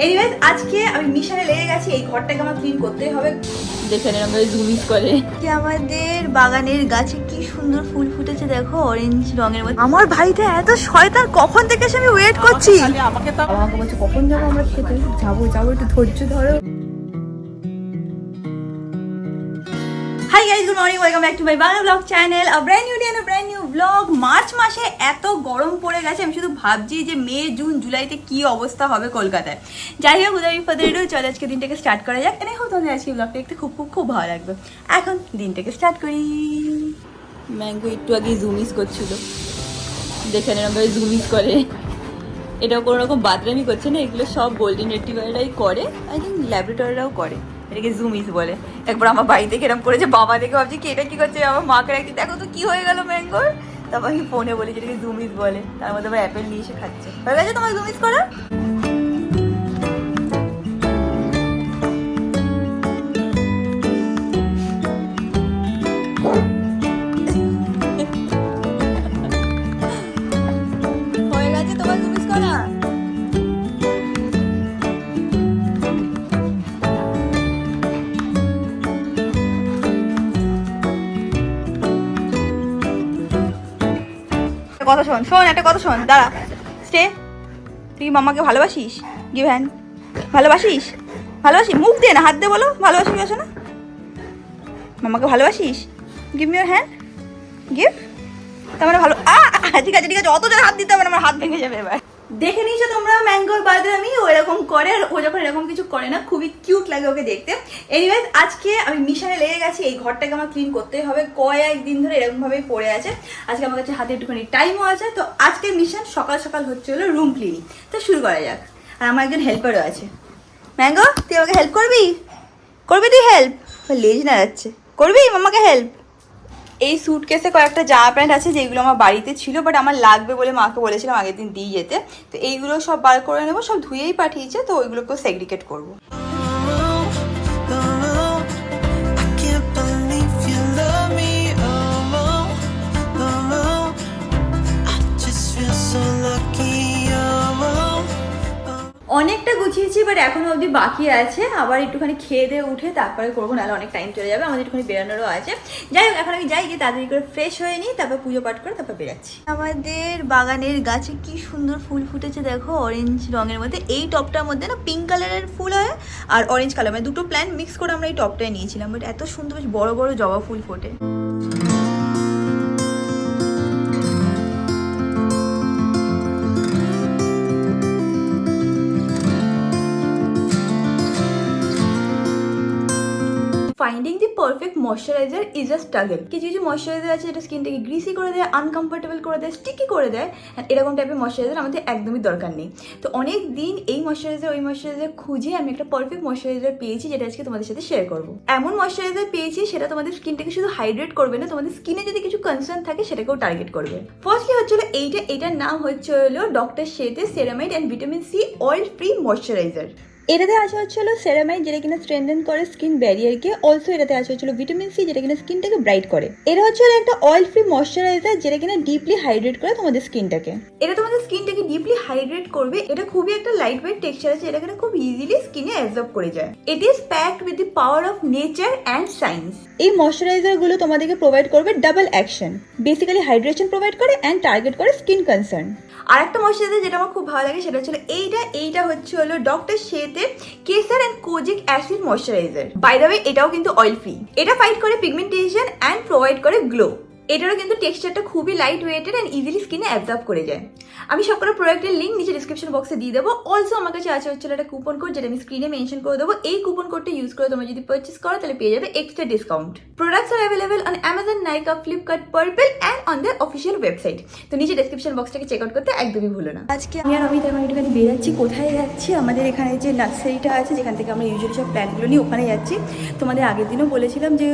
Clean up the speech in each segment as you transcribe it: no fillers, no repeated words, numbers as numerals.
Anyways আজকে আমি মিশনে লেগে গেছি, এই ঘরটাকে আমার ক্লিন করতেই হবে। দেখে নিলাম জুমিস করে আমাদের বাগানের গাছে কি সুন্দর ফুল ফুটেছে দেখো, অরেঞ্জ রঙের মধ্যে। আমার ভাইটা এত শয়তান, কখন থেকে আমি ওয়েট করছি। আমাকে বলছে কখন যাবো আমরা খেতে, যাবো একটু ধৈর্য ধরো। Hi guys, good morning, welcome back to my Bangla vlog channel. A brand new day and a brand new vlog. March মাসে এত গরম পড়ে গেছে, আমি শুধু ভাবছি যে মে জুন জুলাইতে কি অবস্থা হবে কলকাতায়। যাই হোক, উদাহরণ ফাদার চল আজকে দিনটাকে স্টার্ট করা যাক। এনে হোক তোমাদের আজকে ব্লগটা দেখতে খুব খুব খুব ভালো লাগবে। এখন দিনটাকে স্টার্ট করি। ম্যাঙ্গো একটু আগে জুমিস করছিল, দেখে নিলাম জুমিস করে। এটাও কোনো রকম বাদরামি করছে না, এগুলো সব গোল্ডেন রিট্রিভাররাই করে, আই থিঙ্ক ল্যাবরেটরিরাও করে। এটাকে জুমিস বলে। একবার আমার বাড়িতে এরকম করেছে, বাবা দেখে ভাবছি কি এটা কি করছে, আমার মাকে রাখছি দেখো তো কি হয়ে গেল ম্যাঙ্গোর। তারপর আমি ফোনে বলি যেটাকে জুমিস বলে, তার মধ্যে আবার অ্যাপেল নিয়ে এসে খাচ্ছে। হয়ে গেছে তোমার জুমিস করা? হয়ে গেছে তোমার জুমিস করা? কথা শোন, একটা কথা শোন, দাঁড়া, স্টে। তুই কি মাম্মাকে ভালোবাসিস? Give hand. ভালোবাসিস? মুখ দিয়ে না, হাত দিয়ে বলো ভালোবাসি না। মাম্মাকে ভালোবাসিস? Give me your hand, give. তার মানে ভালো। ঠিক আছে অত জোরে হাত দিতে হবে না, আমার হাত ভেঙে যাবে এবার। দেখে নিয়েছো তোমরা ম্যাঙ্গোর বাদরামি, ও এরকম করে। আর ও যখন এরকম কিছু করে না, খুবই কিউট লাগে ওকে দেখতে। এনিওয়েজ আজকে আমি মিশনে লেগে গেছি, এই ঘরটাকে আমার ক্লিন করতেই হবে। কয়েকদিন ধরে এরকম ভাবেই পড়ে আছে। আজকে আমার কাছে হাতে একটুখানি টাইমও আছে, তো আজকের মিশন সকাল সকাল হচ্ছে হলো রুম ক্লিনিং। তো শুরু করা যাক। আর আমার একজন হেল্পারও আছে। ম্যাঙ্গো, তুই আমাকে হেল্প করবি? তুই হেল্প? লেজ না যাচ্ছে, করবি মাম্মাকে হেল্প? এই স্যুটকেসে কয়েকটা জামা প্যান্ট আছে যেগুলো আমার বাড়িতে ছিল, বাট আমার লাগবে বলে মাকে বলেছিলাম আগের দিন দিয়ে যেতে। তো এইগুলো সব বার করে নেবো, সব ধুয়েই পাঠিয়েছে, তো ওইগুলোকেও সেগ্রিগেট করবো। অনেকটা গুছিয়েছি, বাট এখনো অবধি বাকি আছে। আবার একটুখানি খেয়ে দিয়ে উঠে তারপরে করবো, নাহলে অনেক টাইম চলে যাবে। আমাদের একটুখানি বেরোনোরও আছে। যাই হোক, এখন আমি যাই, গিয়ে তাড়াতাড়ি করে ফ্রেশ হয়ে নিই, তারপর পুজো পাঠ করে তারপর বেরাচ্ছি। আমাদের বাগানের গাছে কি সুন্দর ফুল ফুটেছে দেখো, অরেঞ্জ রঙের মধ্যে। এই টপটার মধ্যে না পিঙ্ক কালারের ফুল হয় আর অরেঞ্জ কালার, মানে দুটো প্ল্যান্ট মিক্স করে আমরা এই টপটায় নিয়েছিলাম। বাট এত সুন্দর বেশ বড় বড় জবা ফুল ফোটে। Finding the perfect moisturiser is a struggle. কিছু কিছু ময়শ্চারাইজার আছে যেটা স্কিনটাকে গ্রিসি করে দেয়, আনকমফোর্টেবল করে দেয়, স্টিকি করে দেয়। এরকম টাইপের ময়শ্চারাইজার আমাদের একদমই দরকার নেই। তো অনেক দিন এই ময়শ্চারাইজার ওই ময়শ্চারাইজার খুঁজে আমি একটা পারফেক্ট ময়শ্চারাইজার পেয়েছি, যেটা আজকে তোমাদের সাথে শেয়ার করবো। এমন ময়শ্চারাইজার পেয়েছি সেটা তোমাদের স্কিনটাকে শুধু হাইড্রেট করবে না, তোমাদের স্কিনে যদি কিছু কনসার্ন থাকে সেটাকেও টার্গেট করবে। ফার্স্টলি হচ্ছে এটার নাম হচ্ছে হলো ডক্টর শেথের ceramide and vitamin C oil free moisturiser. এটাতে আছে হচ্ছে হলো সেরামাইড, যেটা কিনা স্ট্রেনথেন করে স্কিন ব্যারিয়ারকে। অলসো এটাতে আছে হচ্ছে ভিটামিন সি, যেটা কিনা স্কিনটাকে ব্রাইট করে। এটা হচ্ছে একটা অয়েল ফ্রি ময়শ্চারাইজার, যেটা কিনা ডিপলি হাইড্রেট করে তোমাদের স্কিনটাকে। এটা তোমাদের স্কিনটাকে ডিপলি হাইড্রেট করবে। এটা খুবই একটা লাইট ওয়েট টেক্সচার আছে, এটা কিনা খুব ইজিলি স্কিনে অ্যাবজর্ব করে যায়। It is packed with the power of nature and science. এই ময়শ্চারাইজার গুলো তোমাদেরকে প্রোভাইড করবে double action, basically hydration provide করে অ্যান্ড টার্গেট করে স্কিন কনসার্ন। আর একটা ময়শ্চারাইজার যেটা আমার খুব ভালো লাগে সেটা হচ্ছে এইটা হচ্ছে হলো ডক্টর শেথের kesar and kojic acid moisturiser. By the way এটাও কিন্তু অয়েল ফ্রি। এটা ফাইট করে পিগমেন্টেশন অ্যান্ড প্রোভাইড করে গ্লো। এটারও কিন্তু টেক্সচারটা খুবই লাইট ওয়েটেড অ্যান্ড ইজিলি স্কিনে অ্যাবজর্ব করে যায়। আমি সবকটা প্রোডাক্টের লিঙ্ক নিচে ডিসক্রিপশন বক্সে দিয়ে দেবো। অলসো আমার কাছে আছে হচ্ছে একটা কুপন কোড, যেটা আমি স্ক্রিনে মেনশন করে দেবো। এই কুপন কোডটা ইউজ করে তোমরা যদি পারচেস করো তাহলে পেয়ে যাবে extra discount. Products R available on Amazon, Nykaa, Flipkart, purple and on the official website. তো নিচে ডিসক্রিপশন বক্সটাকে চেক আউট করতে একদমই ভুলো না। আজকে আমি আর অমিত এখন একটুখানি বেরাচ্ছি। কোথায় যাচ্ছি? আমাদের এখানে যে নার্সারিটা আছে, যেখান থেকে আমরা ইউজুয়ালি সব প্ল্যান্টগুলো নিই, ওখানে যাচ্ছি। তোমাদের আগের দিনও বলেছিলাম যে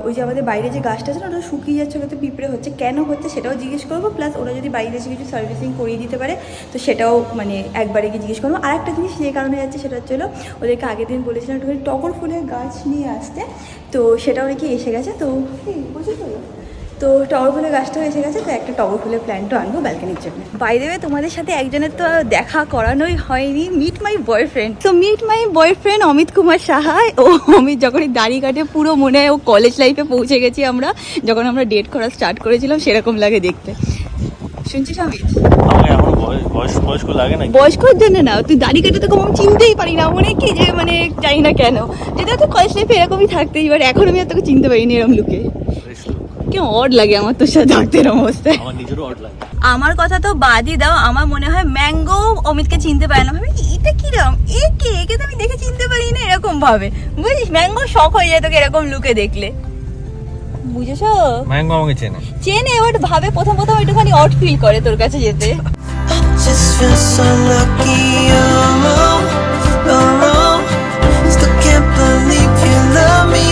ওই যে আমাদের বাইরে যে গাছটা আছে না, ওটা শুকিয়ে যাচ্ছে, ওটাতে পিঁপড়ে হচ্ছে। কেন হচ্ছে সেটাও জিজ্ঞেস করবো, প্লাস ওরা যদি বাইরে এসে কিছু সার্ভিসিং করিয়ে দিতে পারে তো সেটাও মানে একবারে গিয়ে জিজ্ঞেস করবো। আর একটা জিনিস যে কারণে যাচ্ছে সেটা হচ্ছে ওদেরকে আগের দিন বলেছিলাম একটু টগর ফুলের গাছ নিয়ে আসতে, তো সেটাও নাকি এসে গেছে। তো বুঝতে পারলো, তো টগর ফুলের গাছটাও এসে গেছে, তো একটা টগর ফুলের প্ল্যান্টও আনবো ব্যালকনির জন্য। বাই দ্য ওয়ে, তোমাদের সাথে একজনের তো দেখা করানোই হয়নি, মিট মাই বয়ফ্রেন্ড। তো meet my boyfriend Amit Kumar Saha. ও অমিত যখনই দাড়ি কাটে পুরো মনে হয় ও কলেজ লাইফে পৌঁছে গেছি আমরা, যখন আমরা ডেট করা স্টার্ট করেছিলাম সেরকম লাগে দেখতে। শুনছিস অমিত? বয়স্ক লাগে না, বয়স্কর জন্য না, তুই দাড়ি কেটে তোকে আমি চিনতেই পারি না, মনে কি যে মানে জানি না কেন, যেটা তো কলেজ লাইফে এরকমই থাকতে, এবার এখন আমি আর তোকে চিনতে পারিনি এরকম লুকে। কেমন অড লাগে আমার তোর সাথে থাকতে এরকম অবস্থায়। আমার নিজেরও অড লাগে। আমার কথা তো বাদই দাও, আমার মনে হয় ম্যাঙ্গো অমিতকে চিনতে পারে না, ভাবি এটা কিরকম, একে তো আমি দেখে চিনতে পারি না এরকম ভাবে, বুঝিস? ম্যাঙ্গো শখ হয়ে যায় তোকে এরকম লুকে দেখলে, বুঝেছো? ম্যাঙ্গো আমাকে চেনে, এবার ভাবে প্রথম একটুখানি অড ফিল করে তোর কাছে যেতে। Just feel so lucky, oh, still can't believe you love me.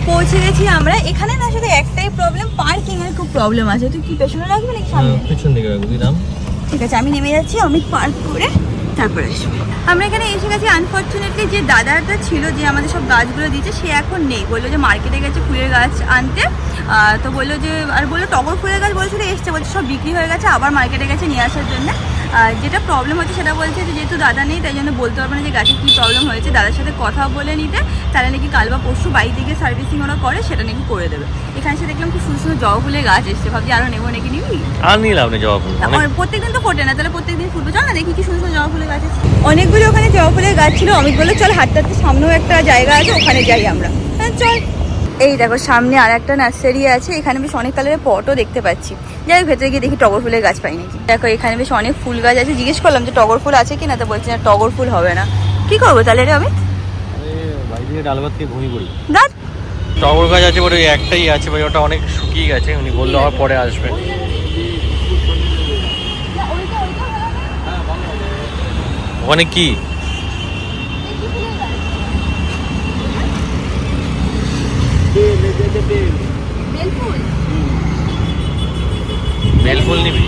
পৌঁছে গেছি আমরা। এখানে না শুধু একটাই প্রবলেম, পার্কিং এর খুব প্রবলেম আছে। তুই কি পেছনে রাখবি নাকি সামনে? পিছন দিকে রাখবি নাম। ঠিক আছে, আমি নেমে যাচ্ছি, অমিত পার্ক করে তারপরে আসবো। আমরা এখানে এসে গেছি। আনফর্চুনেটলি যে দাদাটা ছিল, যে আমাদের সব গাছগুলো দিয়েছে, সে এখন নেই। বললো যে মার্কেটে গেছে ফুলের গাছ আনতে। তো বললো যে, আর বললো টগর ফুলের গাছ বলছিল এসছে, বলছে সব বিক্রি হয়ে গেছে, আবার মার্কেটে গেছে নিয়ে আসার জন্য। যেটা প্রবলেম হচ্ছে সেটা বলছে যে যেহেতু দাদা নেই তাই জন্য বলতে পারবো না যে গাছের কী প্রবলেম হয়েছে। দাদার সাথে কথা বলে নিতে, তাহলে নাকি কাল বা পরশু বাড়ি থেকে সার্ভিসিং ওরা করে, সেটা নাকি করে দেবে। এখানে এসে দেখলাম খুব সুন্দর সুন্দর জবা ফুলের গাছ এসছে, ভাবছি আরও নেবো নাকি, নিবি? আর নিলাম না জবা ফুল। প্রত্যেকদিন তো ফোটে না, তাহলে প্রত্যেকদিন ফুটবে। চল না দেখি কি সুন্দর জবা ফুলের গাছ আছে। অনেকগুলো ওখানে জবা ফুলের গাছ ছিল। অমিত বললো চল হাঁটতে হাঁটতে সামনেও একটা জায়গা আছে, ওখানে যাই আমরা। হ্যাঁ চল। এই দেখো সামনে আর একটা নার্সারি আছে, এখানে বেশ অনেক কালারের পটও দেখতে পাচ্ছি। যাই হোক ভেতরে গিয়ে দেখি টগর ফুলের গাছ পাই নাকি। দেখো এখানে বেশ অনেক ফুল গাছ আছে, জিজ্ঞেস করলাম যে টগর ফুল আছে কিনা, তো বলছি না টগর ফুল হবে না। কি করবো তাহলে রে অমিত? বাড়ি থেকে ডাল ভাত খেয়ে ঘুমিয়ে পড়ি। গাছ টগর গাছ আছে বলে একটাই আছে ভাই, ওটা অনেক শুকিয়ে গেছে। উনি বললো আবার পরে আসবে। ওখানে কি বেলফুল নিবি?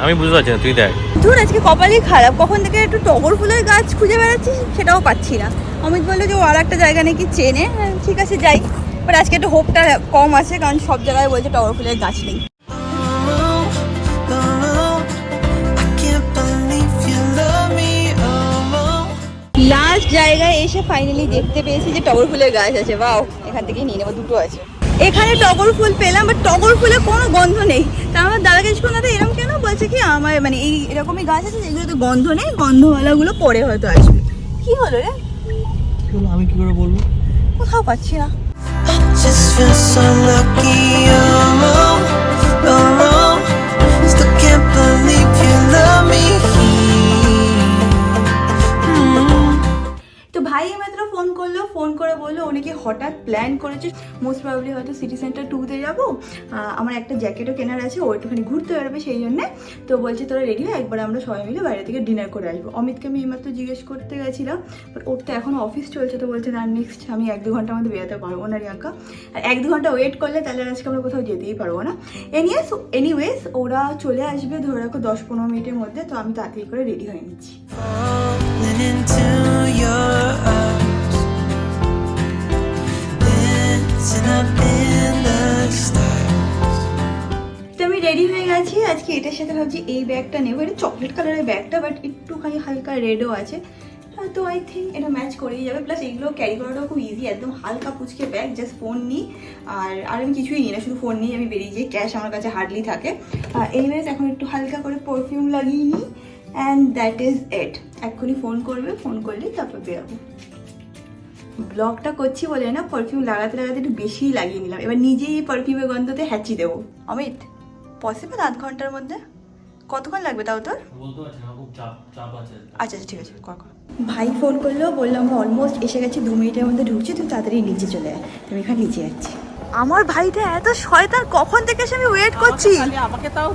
আমি বুঝতে পারছি না, তুই দেখ। ধুর আজকে কপালই খারাপ, কখন থেকে একটু টগর ফুলের গাছ খুঁজে বেড়াচ্ছি, সেটাও পাচ্ছি না। অমিত বললো যে ও আর একটা জায়গা নাকি চেনে। ঠিক আছে যাই, বাট আজকে একটু হোপটা কম আছে, কারণ সব জায়গায় বলছে টগর ফুলের গাছ নেই। I can't believe you love me, last জায়গায় এসে ফাইনালি দেখতে পেয়েছি যে টগর ফুলের গাছ আছে। বাও, এখান থেকেই নিয়ে নেবো, দুটো আছে এখানে। টগর ফুল পেলাম, বাট টগর ফুলের কোনো গন্ধ নেই। তা আমার দাদাকে জিজ্ঞেস করলাম এরকম কেন, বলছে কি আমার মানে এই এরকমই গাছ আছে যেগুলো তো গন্ধ নেই, গন্ধওয়ালাগুলো পরে হয়তো আসবে। কি হলো রে? আমি কি করে বলবো? কোথাও পাচ্ছি না। I just feel so lucky, oh, still can't believe you love me. তো ভাই মাত্র ফোন করে বললো ও নাকি হঠাৎ প্ল্যান করেছে, মোস্ট প্রবাবলি হয়তো সিটি সেন্টার 2-তে যাবো। আমার একটা জ্যাকেটও কেনার আছে, ও একটুখানি ঘুরতে বেরোবে সেই জন্যে। তো বলছে তোরা রেডি হয়, একবার আমরা সবাই মিলে বাইরে থেকে ডিনার করে আসবো। অমিতকে আমি এইমাত্র জিজ্ঞেস করতে গেছিলাম, বাট ওর তো এখনও অফিস চলছে, তো বলছে না নেক্সট আমি 1-2 ঘন্টার মধ্যে বেরোতে পারবো না রিয়াঙ্কা। আর 1-2 ঘন্টা ওয়েট করলে তাহলে আজকে আমরা কোথাও যেতেই পারবো না। এনিওয়েজ ওরা চলে আসবে ধরে রাখো 10-15 মিনিটের মধ্যে, তো আমি তাড়াতাড়ি করে রেডি হয়ে নিচ্ছি। Falling into your arms, dancing up in the stars. তো আমি রেডি হয়ে গেছি। আজকে এটার সাথে ভাবছি এই ব্যাগটা নেবো, এটা চকলেট কালারের ব্যাগটা, বাট একটুখানি হালকা রেডও আছে, তো আই থিঙ্ক এটা ম্যাচ করেই যাবে। প্লাস এইগুলো ক্যারি করাটাও খুব ইজি, একদম হালকা পুচকে ব্যাগ, জাস্ট ফোন নিই আর আমি কিছুই নিই না, শুধু ফোন নিই আমি বেরিয়ে যাই। ক্যাশ আমার কাছে হার্ডলি থাকে। এনিওয়েজ এখন একটু হালকা করে পারফিউম লাগিয়ে নিই, অ্যান্ড দ্যাট ইজ ইট। এক্ষুনি ফোন করবে, ফোন করলেই তারপর বেরোবো। ব্লগটা করছি বলে না পারফিউম লাগাতে লাগাতে একটু বেশিই লাগিয়ে নিলাম, এবার নিজেই এই পারফিউমের গন্ধতে হ্যাচি দেবো। অমিত পসিবল 8 ঘন্টার মধ্যে? কতক্ষণ লাগবে তাও তোর? বলতে পারছি না, খুব চাপ আছে। আচ্ছা ঠিক আছে, কর। ভাই ফোন করলো, বললাম আমরা অলমোস্ট এসে গেছি, 2 মিনিটের মধ্যে ঢুকছি, তুই তাড়াতাড়ি নিচে চলে আয়। তুমি এখানে নিচে যাচ্ছি। আমার ভাইটা এত শয়তান, কখন থেকে এসে আমি ওয়েট করছি। আমাকে তাও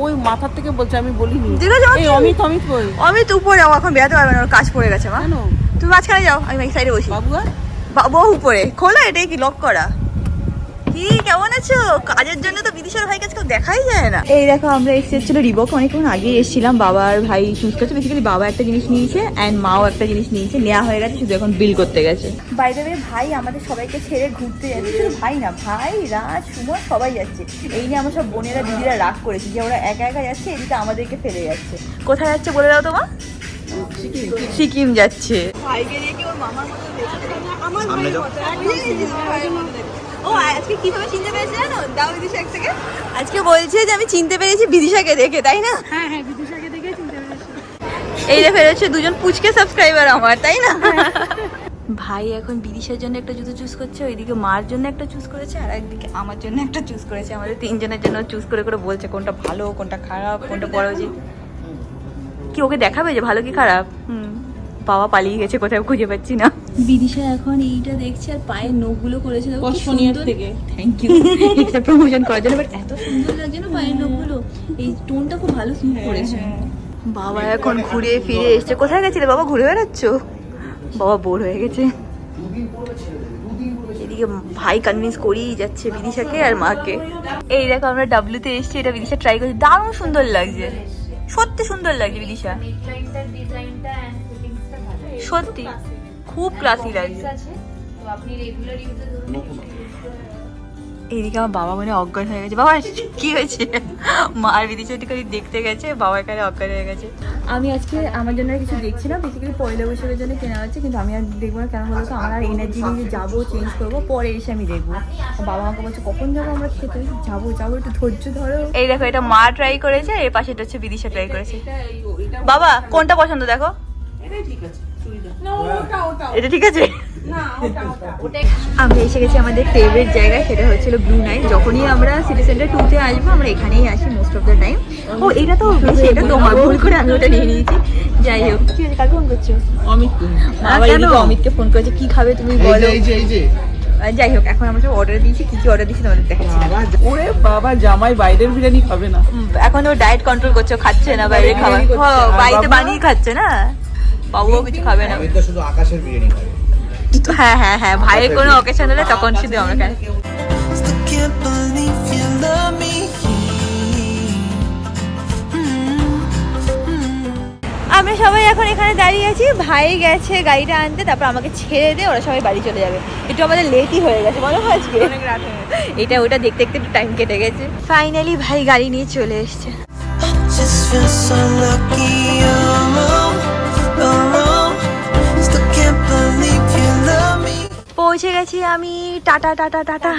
ওই মাথার থেকে বলছে, আমি বলিনি। ঠিক আছে এই অমিত কই? অমিত উপরে, ও এখন বেরোতে পারবে না, ওর কাজ পড়ে গেছে। মা কেন? তুমি মাঝখানে যাও, আমি এই সাইডে বসি। বাবু আর বাবু উপরে খোলা, এটাই কি লক করা? কি কি কেমন আছো? কাজের জন্য তো বিদিশার ভাই কাছে কেউ দেখাই যায় না। এই দেখো আমরা এসেছিল রিবক অনেকক্ষণ আগে এসেছিলাম, বাবার ভাই চুজ করছে। বেসিক্যালি বাবা একটা জিনিস নিয়েছে অ্যান্ড মাও একটা জিনিস নিয়েছে, নেওয়া হয়ে গেছে, শুধু এখন বিল করতে গেছে। বাই দ্য ওয়ে ভাই আমাদের সবাইকে ছেড়ে ঘুরতে যাচ্ছে, শুধু ভাই না, ভাই রাজ সুমন সবাই যাচ্ছে। এই নিয়ে আমার সব বোনেরা দিদিরা রাগ করেছে যে ওরা একা একা যাচ্ছে, এদিকে আমাদেরকে ফেলে যাচ্ছে। কোথায় যাচ্ছে বলে দাও তোমার? সিকিম যাচ্ছে। ভাইকে নিয়ে কি ওর মামার মতো দেখতে? আমার ভাইয়ের মতো, ভাইয়ের মতো। ও আজকে কিভাবে চিনতে পেরেছে জানো? দাও বিদিশা এক সেকেন্ড। আজকে বলছে যে আমি চিনতে পেরেছি বিদিশাকে দেখে, তাই না? হ্যাঁ হ্যাঁ, বিদিশাকে দেখে চিনতে পেরেছি। এই যে ফেরোচ্ছে দুজন পুচকে সাবস্ক্রাইবার আমার, তাই না? ভাই এখন বিদিশার জন্য একটা জুতো চুজ করছে, ওইদিকে মার জন্য একটা চুজ করেছে, আর একদিকে আমার জন্য একটা চুজ করেছে। আমাদের তিনজনের জন্য চুজ করে করে বলছে কোনটা ভালো, কোনটা খারাপ, কোনটা পরা উচিত। কি ওকে দেখাবে যে ভালো কি খারাপ? বাবা পালিয়ে গেছে, কোথাও খুঁজে পাচ্ছি না। বিদিশা এখন এইটা দেখছে আর পায়ের নখগুলো করেছে থেকে থ্যাংক ইউ এটা প্রমোশন করার জন্য। বাট এত সুন্দর লাগছে না পায়ের নখগুলো, এই টোনটা খুব ভালো স্যুট করেছে। বাবা এখন ঘুরে ফিরে এসছে। কোথায় গেছিলে বাবা? ঘুরে বেড়াচ্ছ? বাবা বোর হয়ে গেছে। এদিকে ভাই কনভিন্স করেই যাচ্ছে বিদিশাকে আর মাকে। এই দেখো আমরা ডাব্লিউতে এসেছি, এটা বিদিশা ট্রাই করছি, দারুণ সুন্দর লাগছে, সত্যি সুন্দর লাগছে বিদিশা, সত্যি খুব ক্লাসি লাগছে। এইদিকে আমার বাবা মনে অজ্ঞান হয়ে গেছে। বাবা কি হয়েছে? মার বিদিশা একটুখানি দেখতে গেছে, বাবা এখানে অজ্ঞান হয়ে গেছে। আমি আজকে আমার জন্য কিছু দেখছি না, বেসিক্যালি পয়লা বৈশাখের জন্য কেনা হচ্ছে, কিন্তু আমি আর দেখবো না। কেন বলতো আমার আর এনার্জি নিয়ে যাবো, চেঞ্জ করবো, পরে এসে আমি দেখবো। বাবা আমাকে বলছে কখন যাবো আমরা খেতে? যাবো যাবো, একটু ধৈর্য ধরো। এই দেখো এটা মা ট্রাই করেছে, এর পাশে এটা হচ্ছে বিদিশা ট্রাই করেছে। বাবা কোনটা পছন্দ দেখো? এটাই ঠিক আছে, চুড়িদার। না ওটা ওটা এটা ঠিক আছে। না ওটা ওটা ওটা। আমরা এসে গেছি আমাদের ফেভারিট জায়গায়, সেটা হচ্ছিল ব্লু নাইট। যখনই আমরা সিটি সেন্টার 2-তে আসবো আমরা এখানেই আসি মোস্ট অফ দ্য টাইম। ও এটা তো বেশি, এটা তোমার ভুল করে আমি ওটা নিয়ে নিয়েছি। যাই হোক, কি হয়েছে? কাকে ফোন করছো? অমিত বাবা এদিকে অমিতকে ফোন করেছে, কি খাবে তুমি বলো। এই যে যাই হোক, এখন আমরা সব অর্ডার দিয়েছি, কি কি অর্ডার দিয়েছি তোমাদের দেখাচ্ছি। ওরে বাবা, জামাই বাইরের বিরিয়ানি খাবে না। এখন ও ডায়েট কন্ট্রোল করছে, খাচ্ছে না বাইরে খাবার, বাড়িতে বানিয়ে খাচ্ছে না, বাবুও কিছু খাবে না। আমি তো শুধু আকাশের বিরিয়ানি খাই। হ্যাঁ হ্যাঁ হ্যাঁ, ভাইয়ের কোনো অকেশন হলে তখন শুধু আমরা খাই। Still can't believe you love me. আমরা সবাই এখন এখানে দাঁড়িয়ে আছি, ভাই গেছে গাড়িটা আনতে, তারপর আমাকে ছেড়ে দিয়ে ওরা সবাই বাড়ি চলে যাবে। একটু আমাদের লেটই হয়ে গেছে মনে হয় আজকে, অনেক রাত হয়ে গেছে। এটা ওটা দেখতে দেখতে একটু টাইম কেটে গেছে। ফাইনালি ভাই গাড়ি নিয়ে চলে এসছে। I just feel so lucky. Oh, still can't believe you love me. পৌঁছে গেছি আমি। Tata tata tata.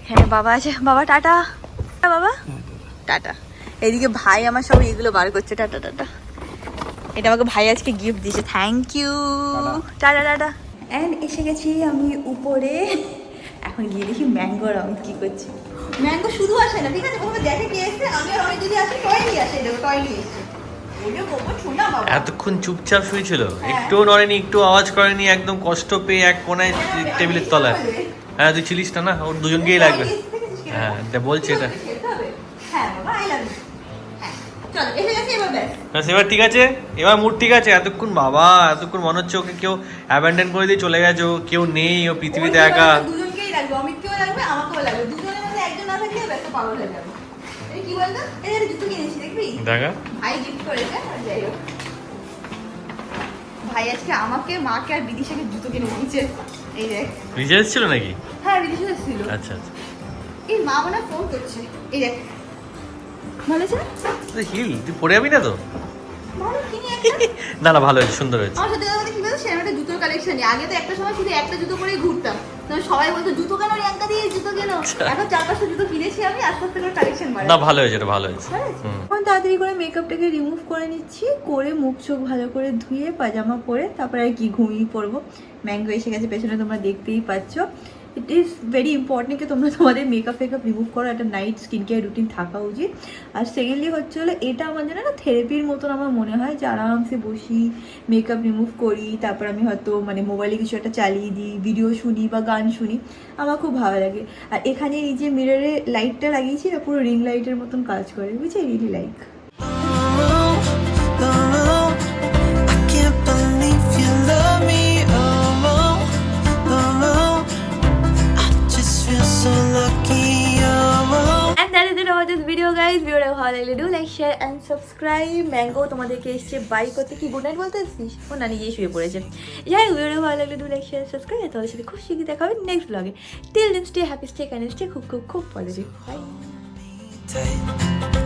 হ্যাঁ বাবা আছে, বাবা টাটা। বাবা টাটা। এদিকে ভাই আমার সব এগুলো বার করছে, টাটা টাটা। এটা আমাকে ভাই আজকে গিফট দিয়েছে, thank you. Tata tata. And এসে গেছি আমি উপরে। এখন গিয়ে দেখি ম্যাঙ্গো আর অমিত কি করছে। ম্যাঙ্গো শুধু আসে না, ঠিক আছে, প্রথমে দেখে কে এসছে, আমি আর অমিত যদি আসি টয় নিয়ে আসে, দেখো টয় নিয়ে এসছে। এতক্ষণ চুপচাপ শুয়েছিল, একটু নড়েনি, একটু আওয়াজ করেনি, একদম কষ্ট পেয়ে এক কোনায় টেবিলের তলায়। হ্যাঁ তুই ছিলিস না, না ওর দুজনকেই লাগবে। হ্যাঁ বলছে এটা। হ্যাঁ বাবা আই লাভ ইউ। হ্যাঁ চল এসে গেছে এবার ব্যাস। ব্যাস, এবার ঠিক আছে, এবার মুড ঠিক আছে। এতক্ষণ বাবা, এতক্ষণ মনে হচ্ছে ওকে কেউ অ্যাবান্ডন করে দিয়ে চলে গেছে, ও কেউ নেই, ও পৃথিবীতে একা। দুজনকেই লাগবে, অমিতকেও লাগবে, আমাকেও লাগবে, দুজনের মধ্যে একজন না থাকলে ব্যস্ত পাগল হয়ে যাবে। এই কি বলতো, এই যে জুতো কিনেছি দেখবি, দেখা ভাই গিফট করেছে। আর যাই হোক, ভাই আজকে আমাকে, মাকে আর বিদিশাকে জুতো কিনে দিয়েছে। এই দেখ, রিচার্জ ছিল নাকি? হ্যাঁ বিদিশা ছিল। আচ্ছা আচ্ছা। এই মা মনে ফোন করছে, এই দেখ ভালো আছে না? হিল তুই পরে যাবি না তো? ভালো কিনে একটা। না না ভালো হয়েছে, সুন্দর হয়েছে। আমার সাথে কথা কি বলতো, সেরকম একটা জুতোর কালেকশন নেই। আগে তো একটা সময় শুধু একটা জুতো পরেই ঘুরতাম, তখন সবাই বলতো জুতো কেন রিয়াঙ্কা দিয়ে জুতো কেন। এখন 4-5টা জুতো কিনেছি আমি, আস্তে আস্তে করে কালেকশন বাড়াই। না ভালো হয়েছে, এটা ভালো হয়েছে। এখন তাড়াতাড়ি করে মেকআপটাকে রিমুভ করে নিচ্ছি, করে মুখ চোখ ভালো করে ধুয়ে পাজামা পরে তারপরে আর কি ঘুমিয়ে পড়বো। ম্যাঙ্গো এসে গেছে পেছনে, তোমরা দেখতেই পাচ্ছ। ইট ইজ ভেরি ইম্পর্টেন্ট কি তোমরা তোমাদের মেকআপ ফেকআপ রিমুভ করো, একটা নাইট স্কিন কেয়ার রুটিন থাকা উচিত। আর সেকেন্ডলি হচ্ছে হলো, এটা আমার জন্য না থেরাপির মতন আমার মনে হয়, যে আরামসে বসি মেকআপ রিমুভ করি, তারপর আমি হয়তো মানে মোবাইলে কিছু একটা চালিয়ে দিই, ভিডিও শুনি বা গান শুনি, আমার খুব ভালো লাগে। আর এখানে এই যে মিররে লাইটটা লাগিয়েছি, এটা পুরো রিং লাইটের মতন কাজ করে, বুঝছি, really like. Oh, I can't believe you love me. Oh, I just feel ভালো লাগলে do like share and subscribe. Mango তোমাদেরকে এসছে বাই করতে, কি গুড নাইট বলতে এসছিস? ও না, নিজেই শুয়ে পড়েছে। যাই হোক, ভিডিও ভালো লাগলে ডু লাইক শেয়ার সাবস্ক্রাইব। তোমাদের সাথে খুব শীঘ্রই দেখা হবে নেক্সট ব্লগে। Till then stay happy, stay kind, stay খুব খুব খুব পজিটিভ। বাই। tight.